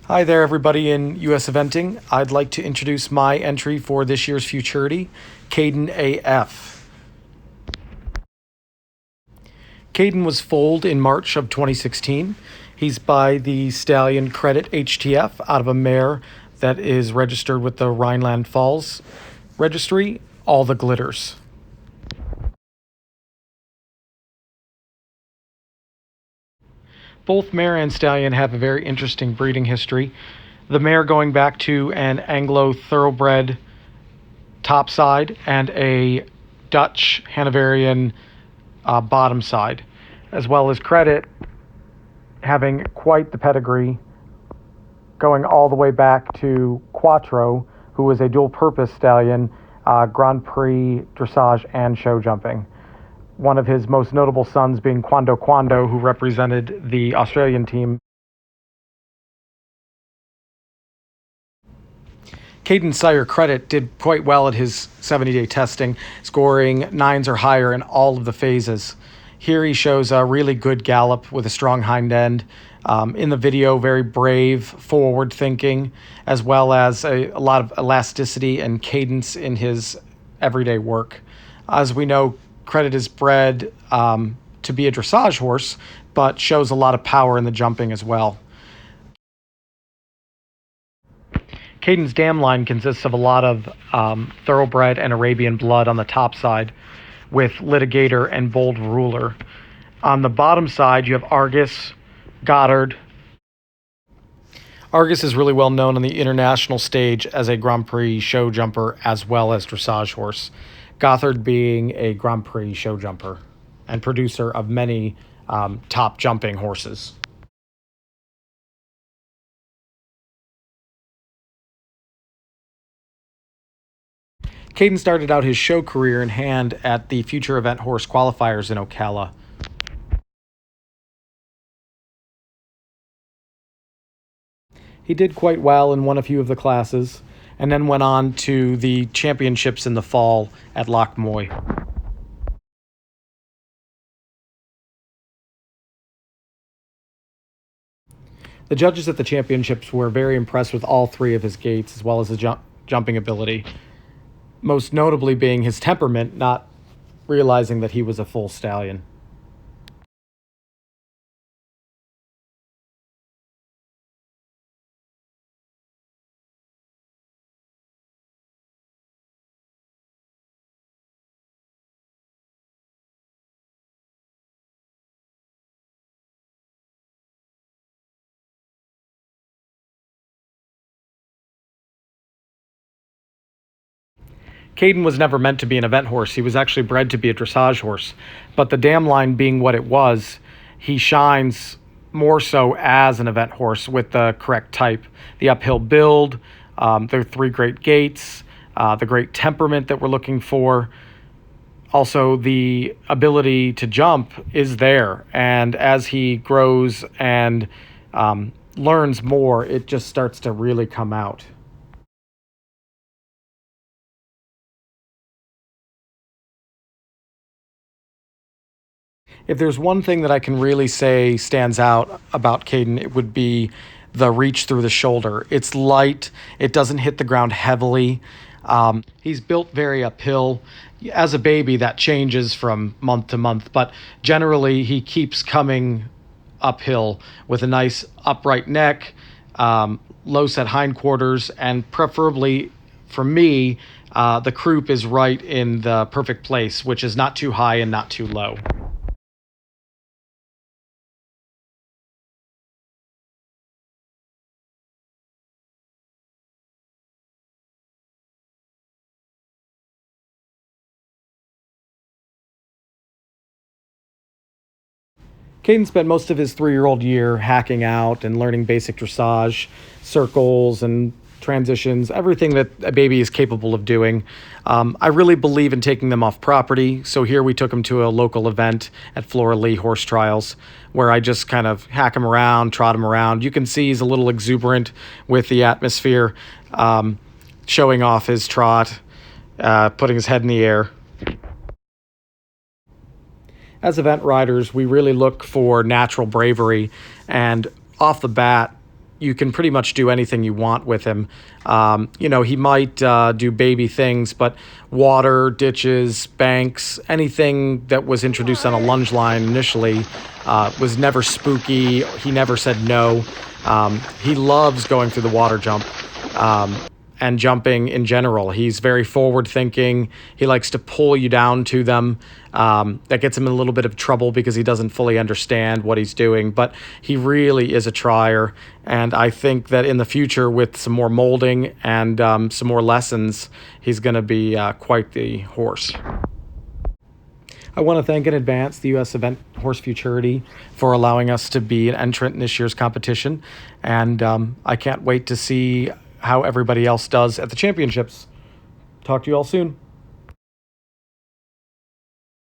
Hi there, everybody in US Eventing. I'd like to introduce my entry for this year's Futurity, Qaiden AF. Qaiden was foaled in March of 2016. He's by the stallion Credit HTF out of a mare that is registered with the Rhineland Falls Registry, All the Glitters. Both mare and stallion have a very interesting breeding history. The mare going back to an Anglo thoroughbred topside and a Dutch Hanoverian bottom side, as well as Credit having quite the pedigree going all the way back to Quattro, who was a dual-purpose stallion, Grand Prix, dressage, and show jumping. One of his most notable sons being Quando, who represented the Australian team. Qaiden's sire Credit did quite well at his 70-day testing, scoring 9s or higher in all of the phases. Here he shows a really good gallop with a strong hind end. In the video, very brave, forward-thinking, as well as a lot of elasticity and cadence in his everyday work. As we know, Credit is bred to be a dressage horse, but shows a lot of power in the jumping as well. Qaiden's dam line consists of a lot of thoroughbred and Arabian blood on the top side, with Litigator and Bold Ruler. On the bottom side, you have Argus, Goddard. Argus is really well known on the international stage as a Grand Prix show jumper as well as dressage horse. Gothard being a Grand Prix show jumper and producer of many top jumping horses. Qaiden started out his show career in hand at the Future Event Horse Qualifiers in Ocala. He did quite well and won a few of the classes, and then went on to the championships in the fall at Loch Moy. The judges at the championships were very impressed with all three of his gaits, as well as his jumping ability, most notably being his temperament, not realizing that he was a full stallion. Qaiden was never meant to be an event horse. He was actually bred to be a dressage horse. But the dam line being what it was, he shines more so as an event horse with the correct type. The uphill build, the three great gaits, the great temperament that we're looking for. Also, the ability to jump is there. And as he grows and learns more, it just starts to really come out. If there's one thing that I can really say stands out about Qaiden, it would be the reach through the shoulder. It's light. It doesn't hit the ground heavily. He's built very uphill. As a baby, that changes from month to month, but generally he keeps coming uphill with a nice upright neck, low set hindquarters, and preferably for me, the croup is right in the perfect place, which is not too high and not too low. Qaiden spent most of his 3-year-old year hacking out and learning basic dressage, circles and transitions, everything that a baby is capable of doing. I really believe in taking them off property, so here we took him to a local event at Flora Lee Horse Trials, where I just kind of hack him around, trot him around. You can see he's a little exuberant with the atmosphere, showing off his trot, putting his head in the air. As event riders, we really look for natural bravery, and off the bat, you can pretty much do anything you want with him. He might do baby things, but water, ditches, banks, anything that was introduced on a lunge line initially was never spooky. He never said no. He loves going through the water jump. And jumping in general. He's very forward thinking. He likes to pull you down to them. That gets him in a little bit of trouble because he doesn't fully understand what he's doing, but he really is a trier. And I think that in the future, with some more molding and some more lessons, he's going to be quite the horse. I want to thank in advance the U.S. event Horse Futurity for allowing us to be an entrant in this year's competition. And I can't wait to see how everybody else does at the championships. Talk to you all soon.